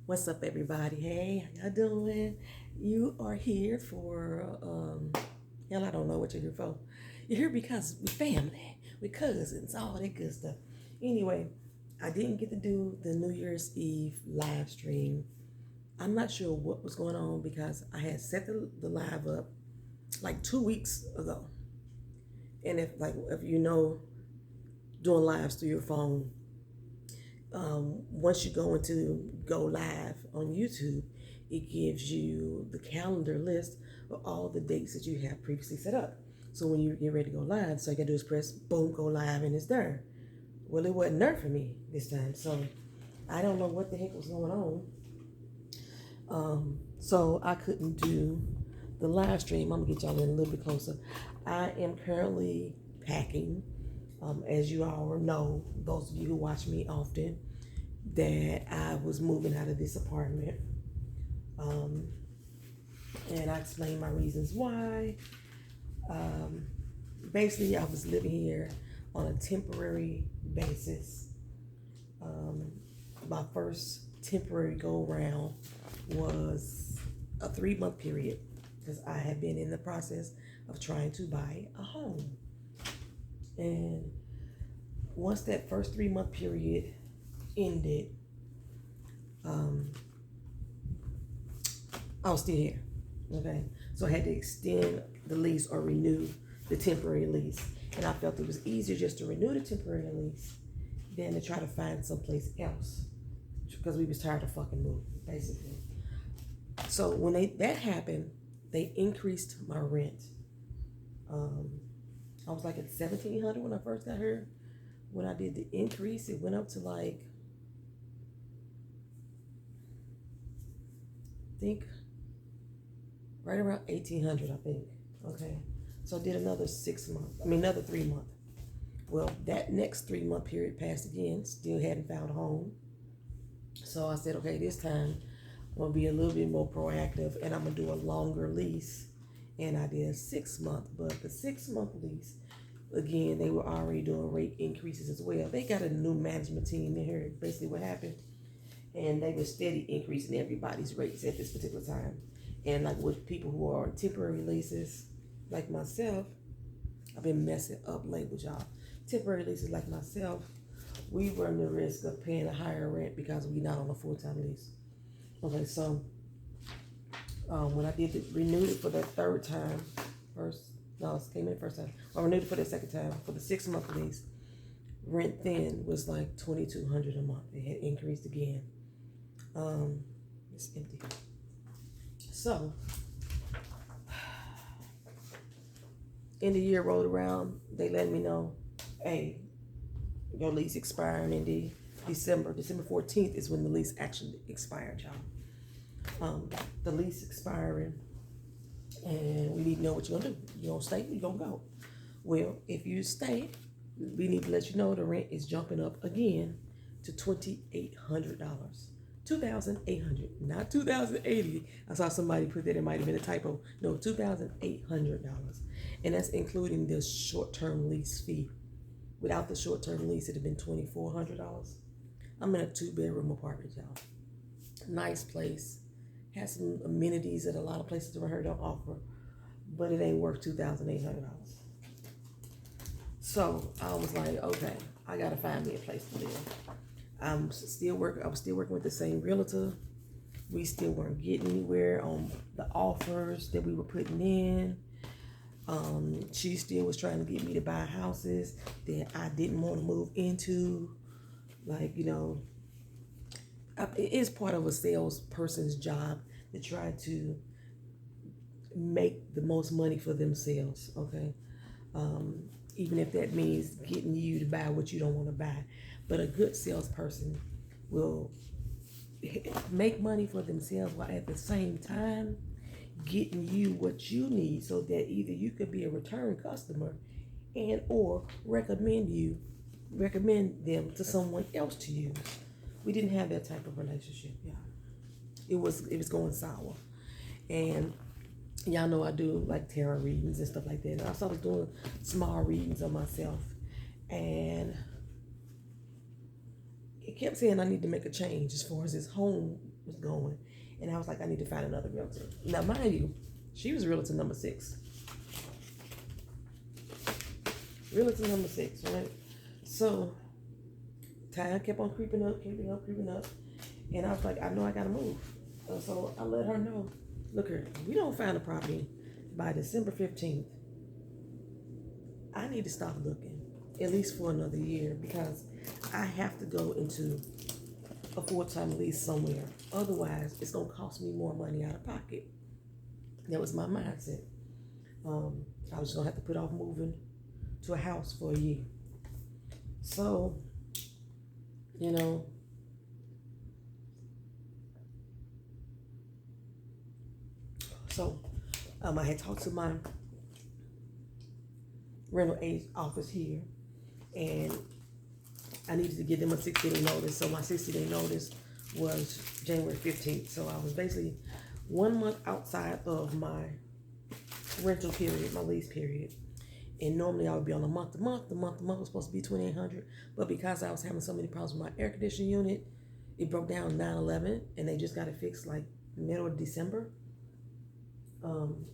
What's up, everybody? Hey, how y'all doing? You are here for, hell, I don't know what you're here for. You're here because we family, we cousins, all that good stuff. Anyway, I didn't get to do the New Year's Eve live stream. I'm not sure what was going on because I had set the live up like 2 weeks ago. And if you know, doing lives through your phone, once you go live on YouTube, it gives you the calendar list of all the dates that you have previously set up. So when you get ready to go live, so all you gotta do is press boom, go live, and it's there. Well, it wasn't there for me this time, so I don't know what the heck was going on. So I couldn't do the live stream. I'm gonna get y'all in a little bit closer. I am currently packing. As you all know, those of you who watch me often, that I was moving out of this apartment. Um, and I explained my reasons why. Um, Basically, I was living here on a temporary basis. Um, my first temporary go around was a 3 month period because I had been in the process of trying to buy a home. And once that first 3 month period ended, um, I was still here. Okay. So I had to extend the lease or renew the temporary lease. And I felt it was easier just to renew the temporary lease than to try to find someplace else. Because we was tired of fucking moving, basically. So when that happened, they increased my rent. I was like at 1,700 when I first got here. When I did the increase, it went up to like, I think right around 1,800, I think. Okay. So I did another 6 months. Another 3 month. Well, that next 3 month period passed again. Still hadn't found a home. So I said, okay, this time I'm gonna be a little bit more proactive and I'm gonna do a longer lease. And I did a 6 month, but the 6 month lease, again, they were already doing rate increases as well. They got a new management team in here. Basically, what happened, and they were steady increasing everybody's rates at this particular time. And like with people who are on temporary leases, like myself, I've been messing up late with y'all. Temporary leases like myself, we run the risk of paying a higher rent because we're not on a full-time lease. Okay, so when I did renewed it for the third time, it came in the first time. I renewed it for the second time for the 6 month lease. Rent then was like 2,200 a month. It had increased again. It's empty. So, end of the year rolled around. They let me know, hey, your lease expiring in December 14th is when the lease actually expired, y'all. The lease expiring, and we need to know what you're gonna do. You gonna stay? You gonna go? Well, if you stay, we need to let you know the rent is jumping up again to $2,800. 2,800, not 2,080. I saw somebody put that, it might have been a typo. No, $2,800, and that's including the short-term lease fee. Without the short-term lease, it'd have been $2,400. I'm in a 2 bedroom apartment, y'all. Nice place, has some amenities that a lot of places around here don't offer, but it ain't worth $2,800. So I was like, okay, I gotta find me a place to live. I was still working with the same realtor. We still weren't getting anywhere on the offers that we were putting in. She still was trying to get me to buy houses that I didn't want to move into. Like, it is part of a salesperson's job to try to make the most money for themselves, okay? Even if that means getting you to buy what you don't want to buy. But a good salesperson will make money for themselves while at the same time getting you what you need so that either you could be a return customer and or recommend them to someone else to use. We didn't have that type of relationship, yeah. It was going sour. And y'all know I do like tarot readings and stuff like that. And I started doing small readings of myself. And it kept saying I need to make a change as far as this home was going. And I was like, I need to find another realtor. Now, mind you, she was realtor number 6. Realtor number 6, right? So, time kept on creeping up. And I was like, I know I gotta move. So I let her know, look here, if we don't find a property by December 15th, I need to stop looking, at least for another year, because I have to go into a full-time lease somewhere. Otherwise, it's gonna cost me more money out of pocket. That was my mindset. I was gonna have to put off moving to a house for a year. So, you know, I had talked to my rental aid office here, and I needed to give them a 60-day notice. So my 60-day notice was January 15th. So I was basically 1 month outside of my rental period, my lease period. And normally I would be on a month to month. The month to month was supposed to be $2,800, but because I was having so many problems with my air conditioning unit, it broke down 9/11, and they just got it fixed like middle of December.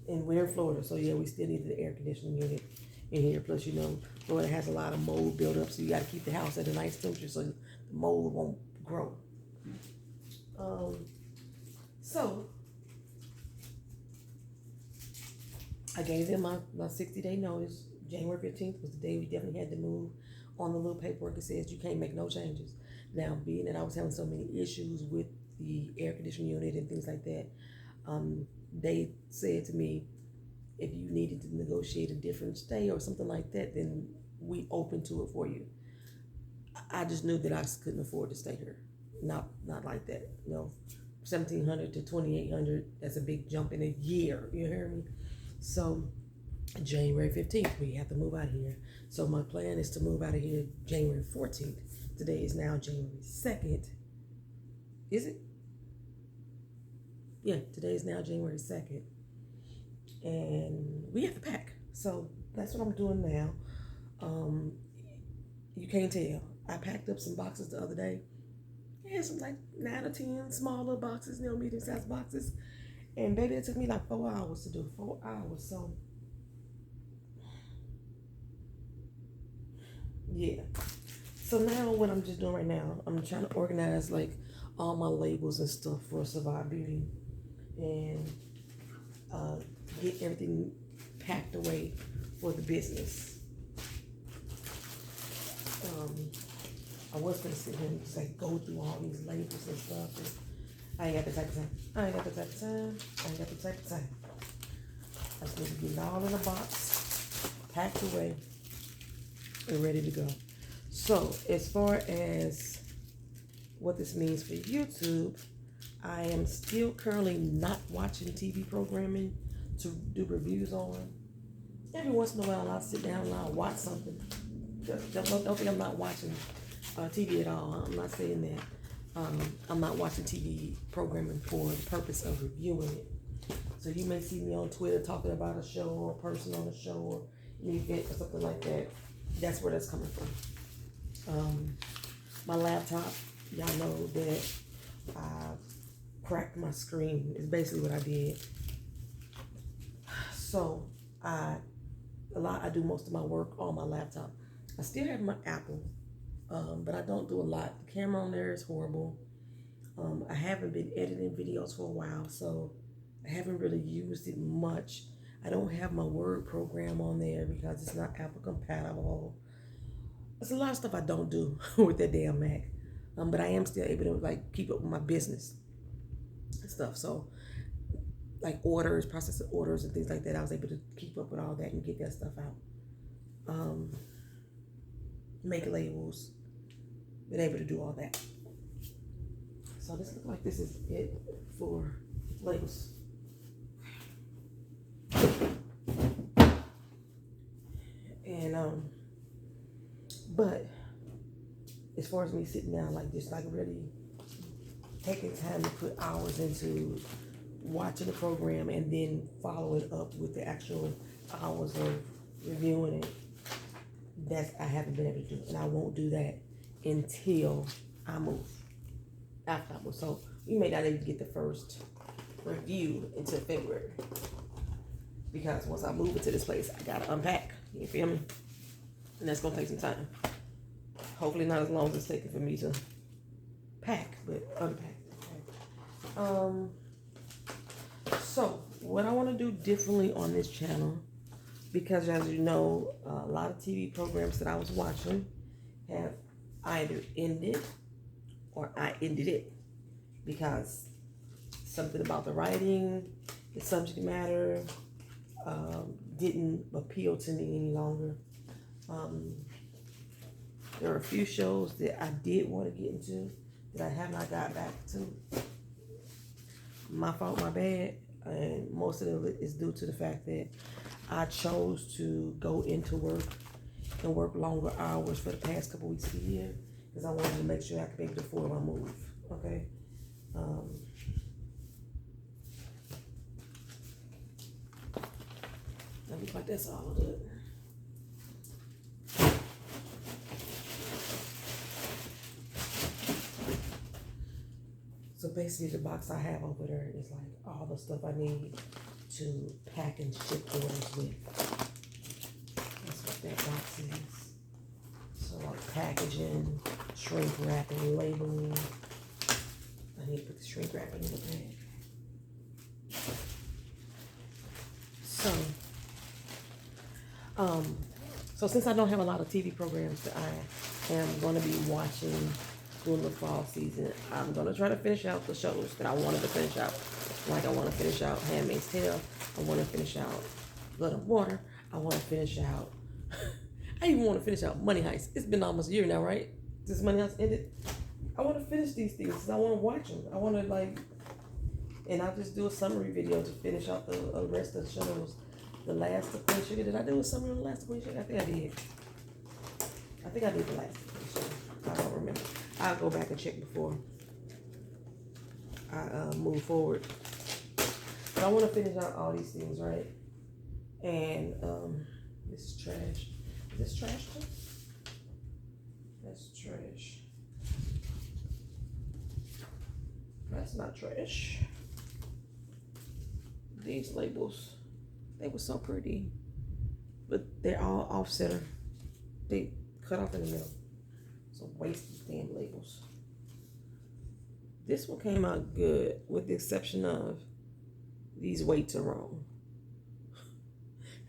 And we're in Florida, so yeah, we still needed the air conditioning unit in here. Plus, you know, Florida has a lot of mold buildup, so you got to keep the house at a nice temperature so the mold won't grow. So I gave them my 60-day notice. January 15th was the day we definitely had to move. On the little paperwork, it says you can't make no changes. Now, being that I was having so many issues with the air conditioning unit and things like that, they said to me, if you needed to negotiate a different stay or something like that, then we open to it for you. I just knew that I just couldn't afford to stay here. Not like that. You know, $1,700 to $2,800, that's a big jump in a year. You hear me? So January 15th, we have to move out of here. So my plan is to move out of here January 14th. Today is now January 2nd. Is it? Yeah, today is now January 2nd. And we have to pack. So that's what I'm doing now. You can't tell. I packed up some boxes the other day. Yeah, some like 9 or 10 smaller boxes, you know, medium-sized boxes. And baby, it took me like 4 hours to do. 4 hours. So yeah. So now what I'm just doing right now, I'm trying to organize like all my labels and stuff for Survive Beauty, and get everything packed away for the business. I was gonna sit here and just like go through all these labels and stuff, and I ain't got the type of time. I just need to get it all in a box, packed away, and ready to go. So as far as what this means for YouTube, I am still currently not watching TV programming to do reviews on. Every once in a while I'll sit down and I'll watch something. Don't think I'm not watching TV at all. I'm not saying that. I'm not watching TV programming for the purpose of reviewing it. So you may see me on Twitter talking about a show or a person on a show or an event or something like that. That's where that's coming from. My laptop, y'all know that I cracked my screen is basically what I did. So I do most of my work on my laptop. I still have my Apple, but I don't do a lot. The camera on there is horrible. I haven't been editing videos for a while, so I haven't really used it much. I don't have my Word program on there because it's not Apple compatible. There's a lot of stuff I don't do with that damn Mac. But I am still able to like keep up with my business and stuff. So like orders, processing orders and things like that, I was able to keep up with all that and get that stuff out. Make labels, been able to do all that. So this looks like this is it for labels. And but as far as me sitting down like this, like really taking time to put hours into watching the program and then follow it up with the actual hours of reviewing it, I haven't been able to do, and I won't do that until I move. After I move. So you may not even get the first review until February. Because once I move into this place, I gotta unpack. You feel me? And that's gonna take some time. Hopefully not as long as it's taking for me to pack, but unpack. Okay. So what I want to do differently on this channel, because as you know, a lot of TV programs that I was watching have either ended or I ended it because something about the writing, the subject matter, didn't appeal to me any longer. There are a few shows that I did want to get into that I have not got back to. My fault, my bad, and most of it is due to the fact that I chose to go into work and work longer hours for the past couple weeks of the year because I wanted to make sure I could be able to afford my move. Okay. That looks like that's all of it. So basically the box I have over there is like all the stuff I need to pack and ship orders with. That's what that box is. So like packaging, shrink wrapping, labeling. I need to put the shrink wrapping in the bag. So since I don't have a lot of TV programs that I am going to be watching during the fall season, I'm going to try to finish out the shows that I wanted to finish out. Like I want to finish out Handmaid's Tale. I want to finish out Blood and Water. I want to finish out, I even want to finish out Money Heist. It's been almost a year now, right? Since Money Heist ended. I want to finish these things. I want to watch them. I want to and I'll just do a summary video to finish out the rest of the shows. The Last of Queen Sugar. Did I do a summary on The Last of Queen Sugar? I think I did. I think I did The Last of Queen Sugar. I don't remember. I'll go back and check before I move forward. But I want to finish out all these things, right? And this is trash. Is this trash too? That's trash. That's not trash. These labels. They were so pretty, but they're all off-center. They cut off in the middle. So waste these damn labels. This one came out good, with the exception of these weights are wrong.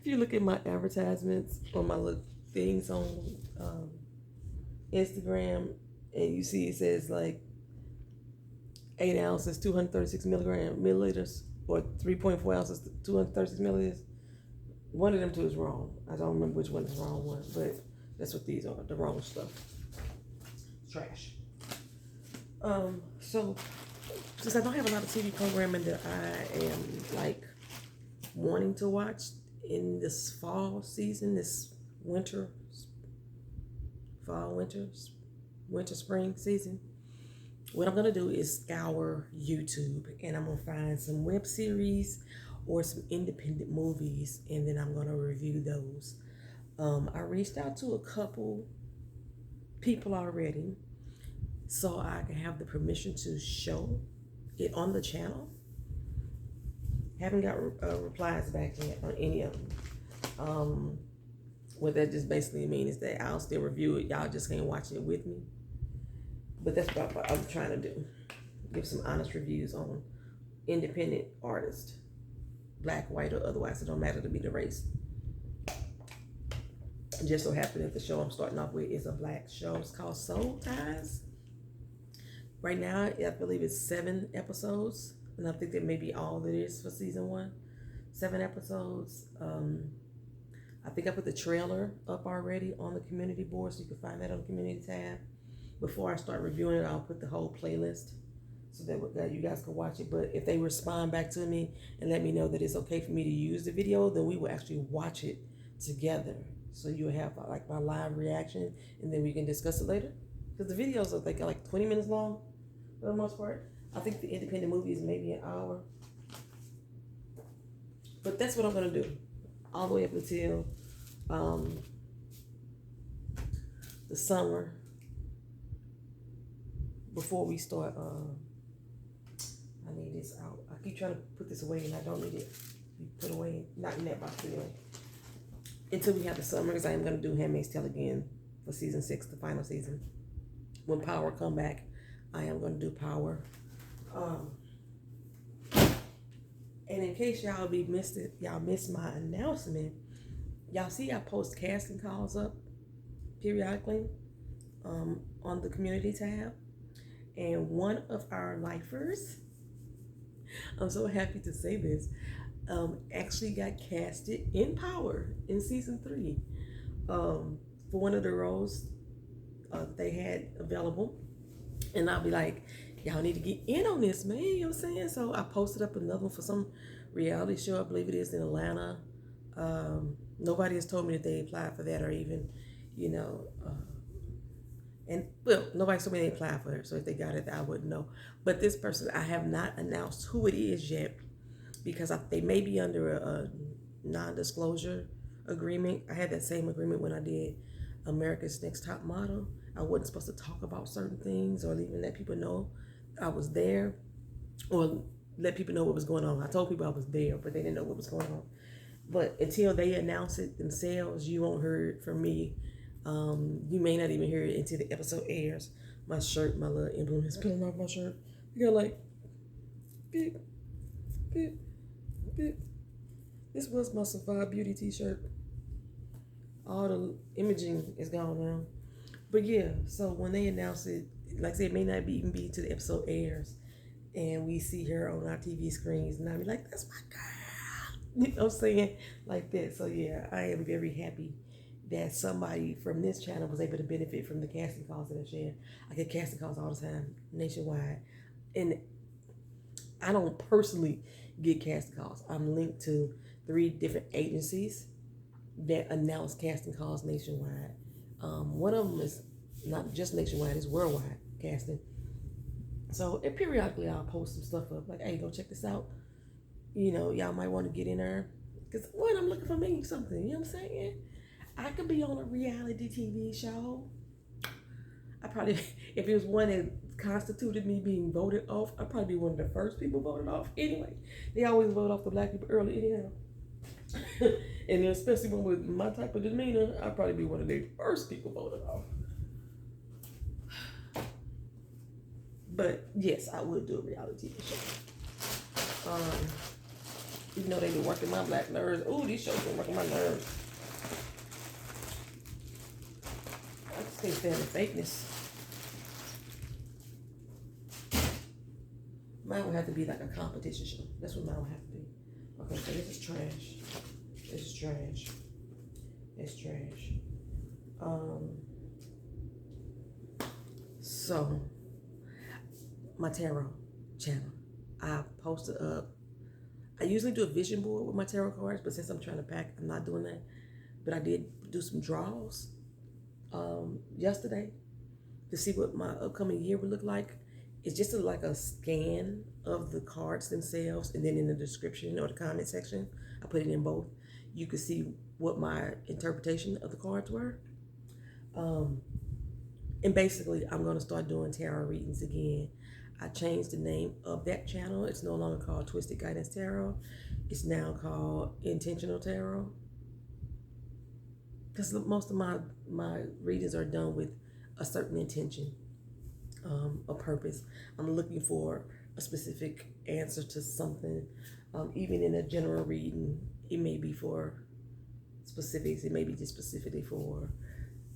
If you look at my advertisements or my little things on Instagram, and you see it says like 8 ounces, 236 milliliters, or 3.4 ounces, 236 milliliters. One of them two is wrong. I don't remember which one is the wrong one, but that's what these are, the wrong stuff. It's trash. So since I don't have a lot of TV programming that I am like wanting to watch in this fall season, this spring season, what I'm gonna do is scour YouTube and I'm gonna find some web series or some independent movies, and then I'm gonna review those. I reached out to a couple people already so I can have the permission to show it on the channel. Haven't got replies back yet on any of them. What that just basically means is that I'll still review it. Y'all just can't watch it with me. But that's what I'm trying to do. Give some honest reviews on independent artists. Black, white, or otherwise. It don't matter to me the race. It just so happened that the show I'm starting off with is a black show. It's called Soul Ties. Right now, I believe it's 7 episodes. And I think that may be all that is for season 1. 7 episodes. I think I put the trailer up already on the community board, so you can find that on the community tab. Before I start reviewing it, I'll put the whole playlist so that you guys can watch it. But if they respond back to me and let me know that it's okay for me to use the video, then we will actually watch it together. So you'll have like my live reaction, and then we can discuss it later. Because the videos are like 20 minutes long for the most part. I think the independent movie is maybe an hour. But that's what I'm gonna do, all the way up until the summer, before we start this out. I keep trying to put this away and I don't need it put away, not in that box anyway. Until we have the summer, because I am going to do Handmaid's Tale again for season 6, the final season. When Power come back, I am going to do Power. And in case y'all missed my announcement, y'all see I post casting calls up periodically on the community tab. And one of our lifers, I'm so happy to say this, actually got casted in Power in season 3 for one of the roles they had available. And I'll be like, y'all need to get in on this, man. You know what I'm saying? So I posted up another one for some reality show, I believe it is, in Atlanta. Nobody has told me that they applied for that or even, nobody told me they applied for it. So if they got it, I wouldn't know. But this person, I have not announced who it is yet because they may be under a non-disclosure agreement. I had that same agreement when I did America's Next Top Model. I wasn't supposed to talk about certain things or even let people know I was there or let people know what was going on. I told people I was there, but they didn't know what was going on. But until they announce it themselves, you won't hear it from me. You may not even hear it until the episode airs. My shirt, my little emblem is peeling off my shirt. You got like, beep, beep, beep. This was my Survive Beauty t-shirt. All the imaging is gone now. But yeah, so when they announce it, like I said, it may not even be till the episode airs. And we see her on our TV screens. And I'll be like, that's my girl. You know what I'm saying? Like that. So yeah, I am very happy that somebody from this channel was able to benefit from the casting calls that I share. I get casting calls all the time, nationwide. And I don't personally get casting calls. I'm linked to 3 different agencies that announce casting calls nationwide. One of them is not just nationwide, it's worldwide casting. So periodically I'll post some stuff up like, hey, go check this out. Y'all might want to get in there. Because I'm looking for me something, you know what I'm saying? I could be on a reality TV show. I probably, if it was one that constituted me being voted off, I'd probably be one of the first people voted off. Anyway, they always vote off the black people early anyhow. And especially when with my type of demeanor, I'd probably be one of the first people voted off. But yes, I would do a reality TV show. Even though they been working my black nerves. Ooh, these shows been working my nerves. I just can't stand the fakeness. Mine would have to be like a competition show. That's what mine would have to be. Okay, so this is trash. This is trash. It's trash. So my tarot channel, I posted up. I usually do a vision board with my tarot cards, but since I'm trying to pack, I'm not doing that. But I did do some draws yesterday to see what my upcoming year would look like. It's just like a scan of the cards themselves, and then in the description or the comment section, I put it in both. You could see what my interpretation of the cards were. And basically, I'm going to start doing tarot readings again. I changed the name of that channel. It's no longer called Twisted Guidance Tarot. It's now called Intentional Tarot. Because most of my readings are done with a certain intention, a purpose. I'm looking for a specific answer to something. Even in a general reading, it may be for specifics. It may be just specifically for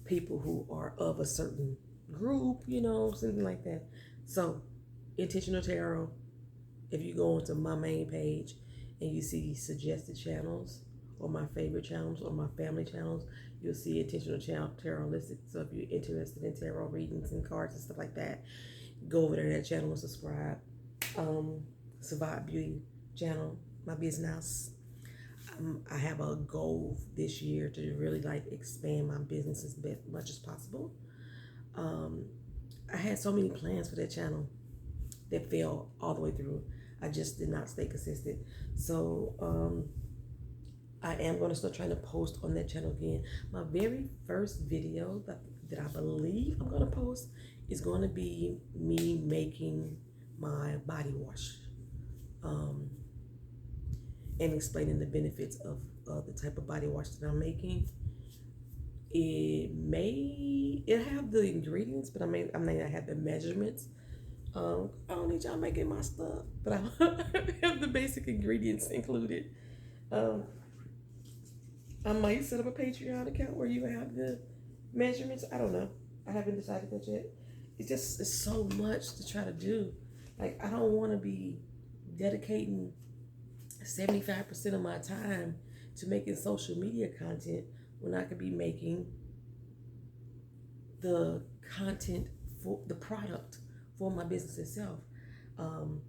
people who are of a certain group, something like that. So, Intentional Tarot, if you go onto my main page and you see suggested channels or my favorite channels or my family channels, you'll see Intentional Tarot listed. So if you're interested in tarot readings and cards and stuff like that, go over there to that channel and subscribe. Survive Beauty channel, my business. I have a goal this year to really expand my business as much as possible. I had so many plans for that channel that fell all the way through. I just did not stay consistent. So I am going to start trying to post on that channel again. My very first video that I believe I'm going to post is going to be me making my body wash. um, and explaining the benefits of the type of body wash that I'm making. It have the ingredients, but I may not have the measurements. I don't need y'all making my stuff, but I have the basic ingredients included. Um, I might set up a Patreon account where you have the measurements. I don't know. I haven't decided that yet. It's so much to try to do. Like I don't want to be dedicating 75% of my time to making social media content when I could be making the content for the product for my business itself. Um,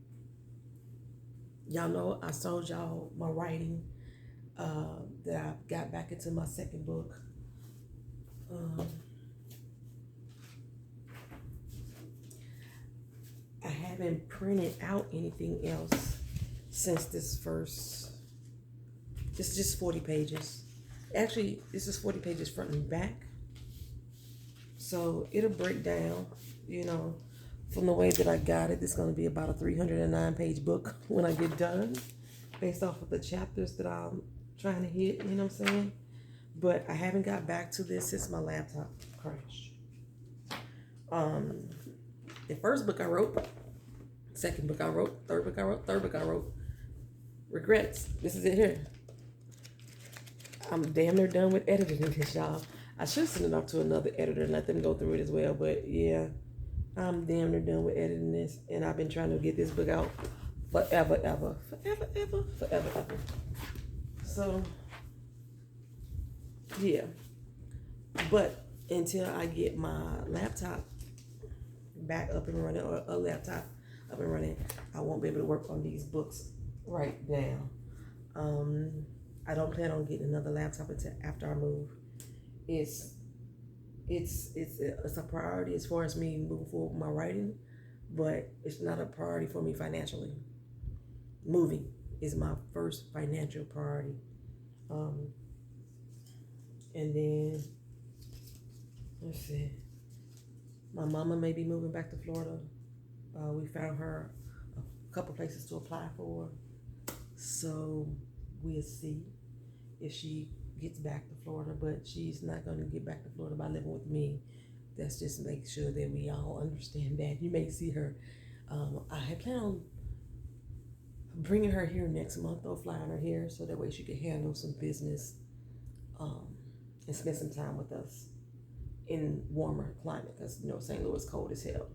y'all know I told y'all my writing that I got back into my second book. Um, I haven't printed out anything else since this first. This is just 40 pages. Actually, this is 40 pages front and back. So it'll break down, from the way that I got it. It's going to be about a 309-page book when I get done, based off of the chapters that I'm trying to hit, you know what I'm saying? But I haven't got back to this since my laptop crashed. The first book I wrote, second book I wrote, third book I wrote. Regrets. This is it here. I'm damn near done with editing this, y'all. I should send it off to another editor and let them go through it as well. But yeah, I'm damn near done with editing this. And I've been trying to get this book out forever. So, yeah. But until I get my laptop back up and running, or a laptop up and running, I won't be able to work on these books right now. I don't plan on getting another laptop until after I move. It's a priority as far as me moving forward with my writing, but it's not a priority for me financially. Moving is my first financial priority. And then let's see. My mama may be moving back to Florida. We found her a couple places to apply for. So we'll see if she gets back to Florida, but she's not going to get back to Florida by living with me. That's just to make sure that we all understand that. You may see her. I plan on bringing her here next month, or flying her here, so that way she can handle some business and spend some time with us in warmer climate, because St. Louis cold as hell.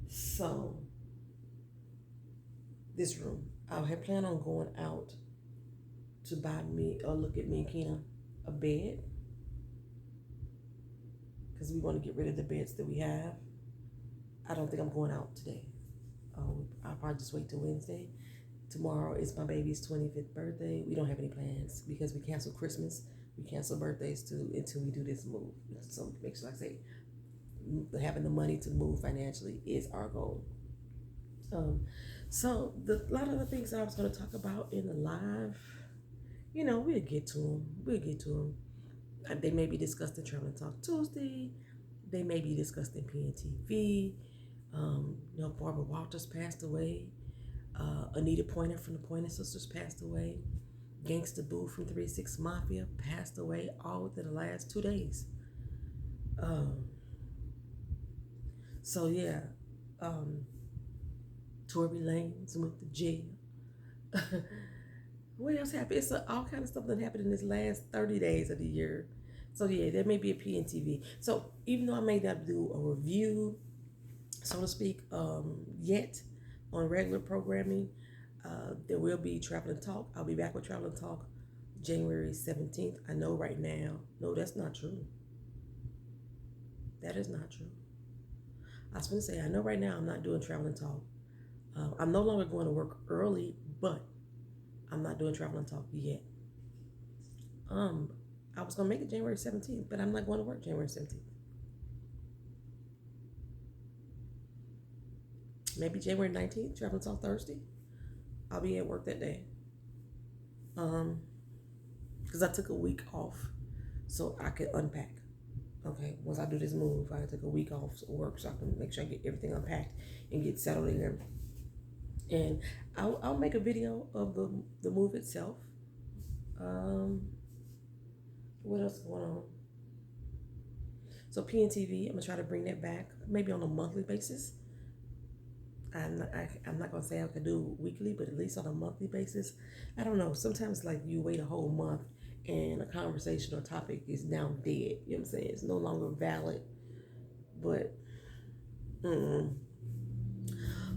So this room, I had planned on going out to buy me, or look at me and Keena a bed, because we want to get rid of the beds that we have. I don't think I'm going out today. I'll probably just wait till Wednesday. Tomorrow is my baby's 25th birthday. We don't have any plans because we canceled Christmas. We cancel birthdays too until we do this move. So make sure, like I say, having the money to move financially is our goal. So a lot of the things that I was going to talk about in the live, we'll get to them. They may be discussed in Traveling Talk Tuesday. They may be discussed in PNTV. Barbara Walters passed away. Anita Pointer from the Pointer Sisters passed away. Gangsta Boo from 3-6 Mafia passed away, all within the last 2 days. So yeah, Tory Lanez went to jail. What else happened? It's all kind of stuff that happened in this last 30 days of the year. So yeah, there may be a PNTV. So even though I may not do a review, so to speak, yet on regular programming, there will be Traveling Talk. I'll be back with Traveling Talk January 17th. I know right now. No, that's not true. That is not true. I was going to say, I know right now I'm not doing Traveling Talk. I'm no longer going to work early, but I'm not doing Traveling Talk yet. I was going to make it January 17th, but I'm not going to work January 17th. Maybe January 19th, Traveling Talk Thursday. I'll be at work that day. Because I took a week off so I could unpack. Okay, once I do this move, I take a week off of work so I can make sure I get everything unpacked and get settled in And I'll make a video of the move itself. Um, what else is going on? So PNTV, I'm gonna try to bring that back, maybe on a monthly basis. I'm not gonna say I could do weekly, but at least on a monthly basis. I don't know. Sometimes like you wait a whole month and a conversation or topic is now dead. You know what I'm saying? It's no longer valid. But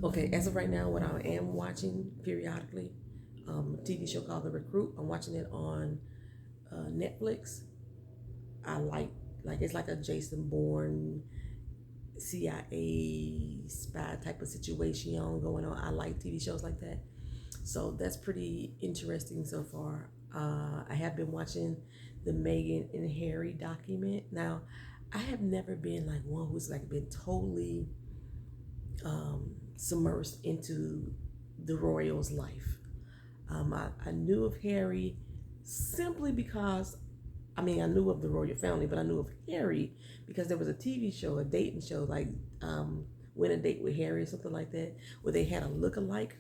okay, as of right now, what I am watching periodically, a TV show called The Recruit. I'm watching it on Netflix. I like it's like a Jason Bourne CIA spy type of situation going on. I like TV shows like that. So that's pretty interesting so far. I have been watching the Meghan and Harry document. Now, I have never been like one who's like been totally submersed into the royals' life. I knew of Harry simply because I knew of the royal family, but I knew of Harry because there was a TV show, a dating show, like Win a Date with Harry or something like that, where they had a look-alike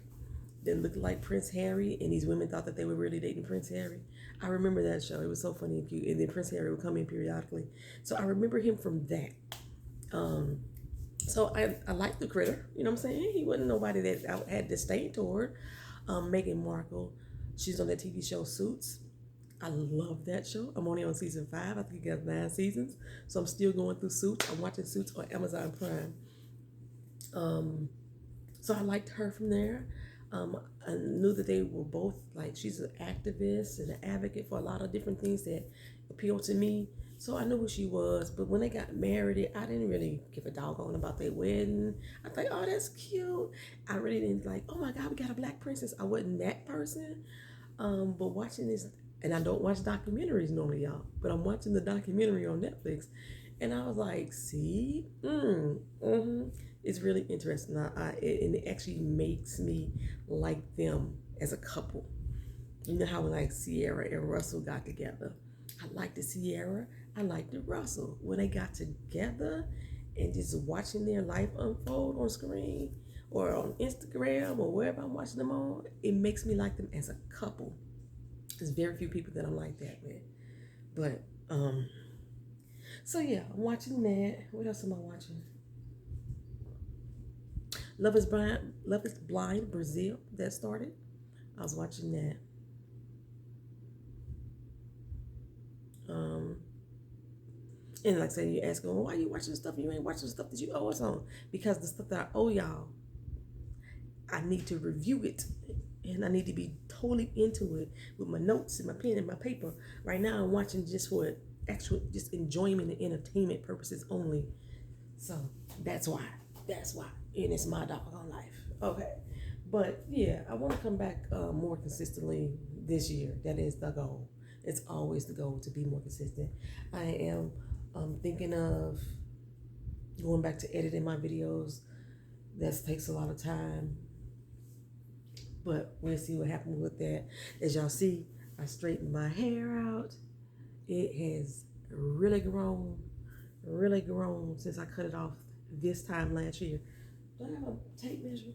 that looked like Prince Harry, and these women thought that they were really dating Prince Harry. I remember that show. It was so funny and cute. And then Prince Harry would come in periodically. So I remember him from that. Um, so I liked the critter. You know what I'm saying? He wasn't nobody that I had disdain toward. Meghan Markle, she's on that TV show Suits. I love that show. I'm only on season 5. I think it got 9 seasons. So I'm still going through Suits. I'm watching Suits on Amazon Prime. So I liked her from there. I knew that they were both like she's an activist and an advocate for a lot of different things that appeal to me. So I knew who she was. But when they got married, I didn't really give a doggone about their wedding. I thought, oh, that's cute. I really didn't like, oh my God, we got a black princess. I wasn't that person. But watching this, and I don't watch documentaries normally, y'all, but I'm watching the documentary on Netflix, and I was like, see, it's really interesting. And it actually makes me like them as a couple. You know how like Sierra and Russell got together. I liked the Sierra. I liked the Russell when they got together, and just watching their life unfold on screen or on Instagram or wherever I'm watching them on. It makes me like them as a couple. There's very few people that I'm like that with. But so yeah, I'm watching that. What else am I watching? Love is Blind Brazil that started. I was watching that. And like I said, you ask, well, why are you watching stuff and you ain't watching stuff that you owe us on? Because the stuff that I owe y'all, I need to review it. And I need to be totally into it with my notes and my pen and my paper. Right now, I'm watching just for actual, just enjoyment and entertainment purposes only. So that's why. That's why. And it's my doggone life. Okay. But yeah, I want to come back more consistently this year. That is the goal. It's always the goal to be more consistent. I am thinking of going back to editing my videos. That takes a lot of time. But we'll see what happens with that. As y'all see, I straightened my hair out. It has really grown since I cut it off this time last year. Do I have a tape measure?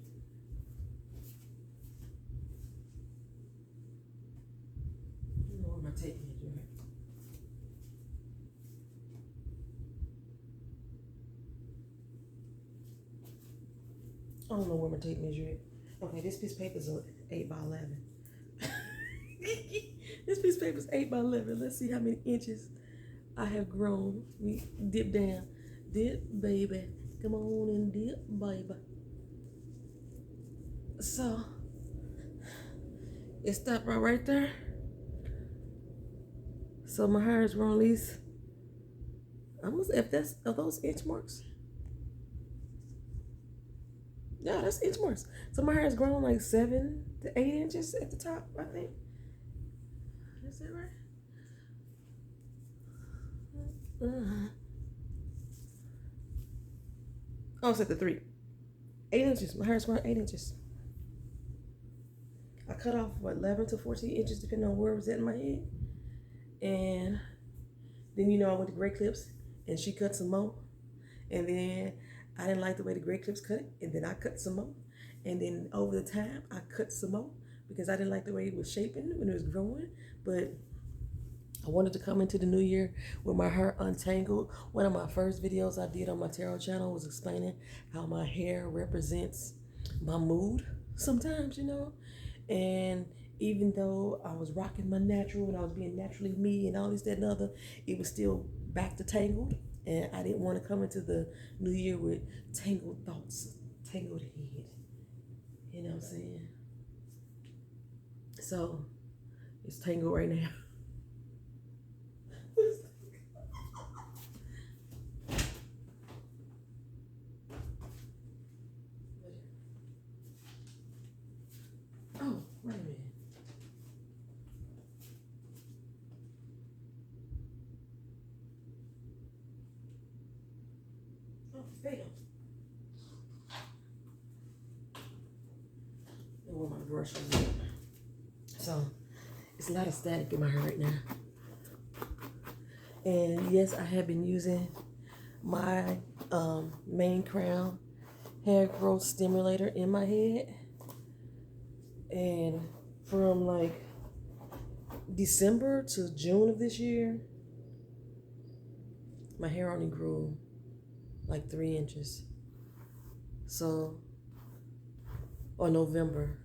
I don't know where my tape measure is. I don't know where my tape measure is. Okay, this piece of paper is 8 by 11. This piece of paper is 8 by 11. Let's see how many inches I have grown. We dip down. Dip, baby. Come on and dip, baby. So, it stopped right there. So my hair is grown at least, almost, are those inch marks? Yeah, that's inch marks. So my hair has grown like 7 to 8 inches at the top, I think. Is that right? Oh, it's at the 3. 8 inches. My hair's grown 8 inches. I cut off, 11 to 14 inches, depending on where it was at in my head. And then, I went to Great Clips, and she cut some more. And then I didn't like the way the Great Clips cut it, and then I cut some more. And then over the time, I cut some more because I didn't like the way it was shaping when it was growing. But I wanted to come into the new year with my hair untangled. One of my first videos I did on my tarot channel was explaining how my hair represents my mood sometimes, you know. And even though I was rocking my natural and I was being naturally me and all this, that, and other, it was still back to tangled. And I didn't want to come into the new year with tangled thoughts, tangled head. You know what I'm saying? So it's tangled right now. Oh, wait a minute. Oh, fail. Where my brush was at. So it's a lot of static in my hair right now. And yes, I have been using my Mane Crown hair growth stimulator in my head. And from like December to June of this year, my hair only grew like 3 inches. So, or November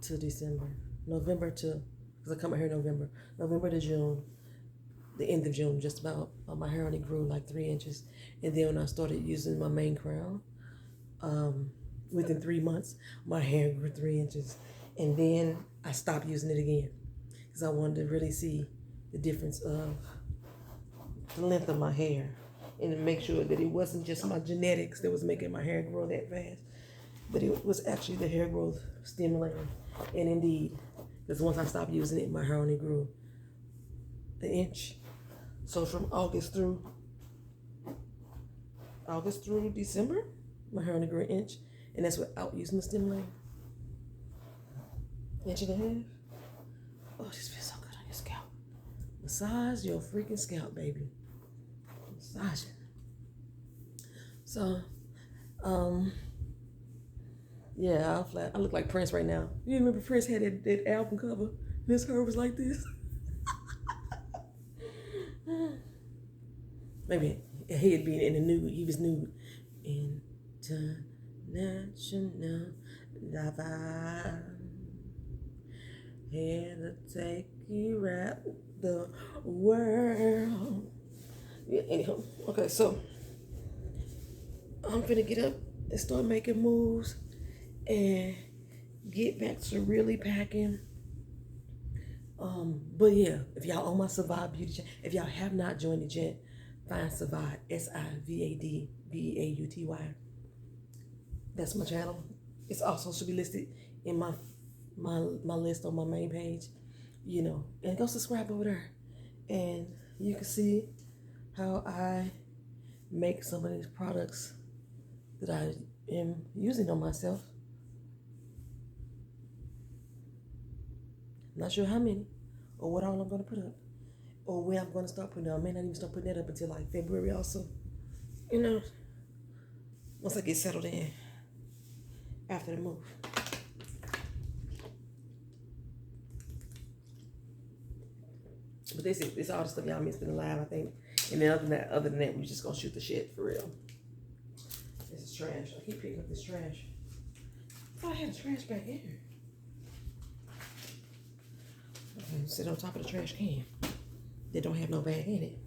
to December. November to, because I cut my hair in November. November to June, the end of June, just about, my hair only grew like 3 inches. And then when I started using my Mane Crown, within 3 months, my hair grew 3 inches. And then I stopped using it again because I wanted to really see the difference of the length of my hair and to make sure that it wasn't just my genetics that was making my hair grow that fast, but it was actually the hair growth stimulator. And indeed, because once I stopped using it, my hair only grew an inch. So from August through December, my hair only grew an inch, and that's without using the stimulator. Inch and a half. Oh, this feels so good on your scalp. Massage your freaking scalp, baby. Massage it. So, yeah, I look like Prince right now. You remember Prince had that album cover? His hair was like this. Maybe he had been in the nude. He was nude. International lover. Here to take you around the world. Yeah, anyhow, okay, so I'm finna get up and start making moves and get back to really packing. But yeah, if y'all on my Survive Beauty channel, if y'all have not joined it yet, find Survive, SIVADBAUTY. That's my channel. It's also should be listed in my list on my main page, you know, and go subscribe over there, and you can see how I make some of these products that I am using on myself. Not sure how many or what all I'm going to put up or when I'm going to start putting it up. I may not even start putting that up until like February also, you know, once I get settled in after the move. But this is all the stuff y'all missed in the live, I think. And then other than that, we just gonna shoot the shit for real. This is trash. I keep picking up this trash. I thought I had a trash bag here. Okay, sit on top of the trash can. They don't have no bag in it.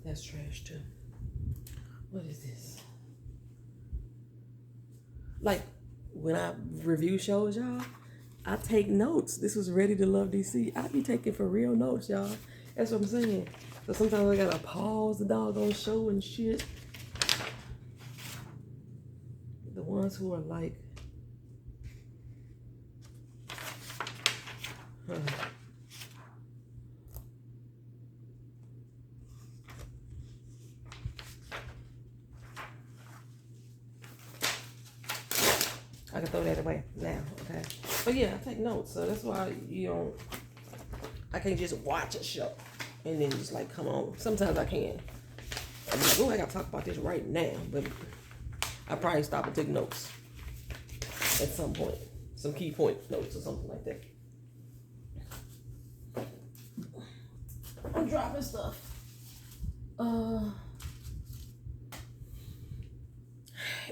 That's trash too. What is this? Like when I review shows, y'all, I take notes. This was Ready to Love DC. I be taking for real notes, y'all. That's what I'm saying. So sometimes I gotta pause the doggone show and shit. The ones who are like, I can throw that away now, okay? But yeah, I take notes, so that's why I can't just watch a show and then just like come on. Sometimes I can. I'm like, oh, I gotta talk about this right now, but I probably stop and take notes at some point, some key point notes or something like that. I'm dropping stuff. And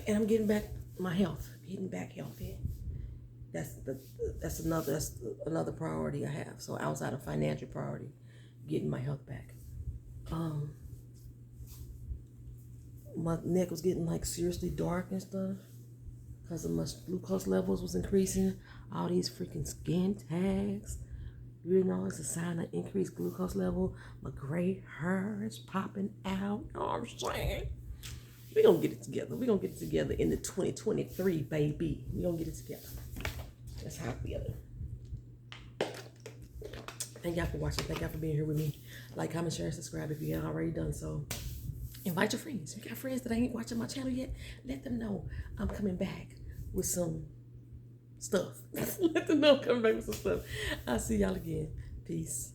I'm getting back my health, getting back healthy. That's another priority I have. So outside of financial priority, getting my health back. My neck was getting like seriously dark and stuff because of my glucose levels was increasing. All these freaking skin tags, you know, it's a sign of increased glucose level. My gray hair is popping out. You know what I'm saying? We're gonna get it together. We're gonna get it together in the 2023, baby. We're gonna get it together. That's how I feel it. Thank y'all for watching. Thank y'all for being here with me. Like, comment, share, and subscribe if you haven't already done so. Invite your friends. If you got friends that ain't watching my channel yet, let them know I'm coming back with some stuff. Let them know I'm coming back with some stuff. I'll see y'all again. Peace.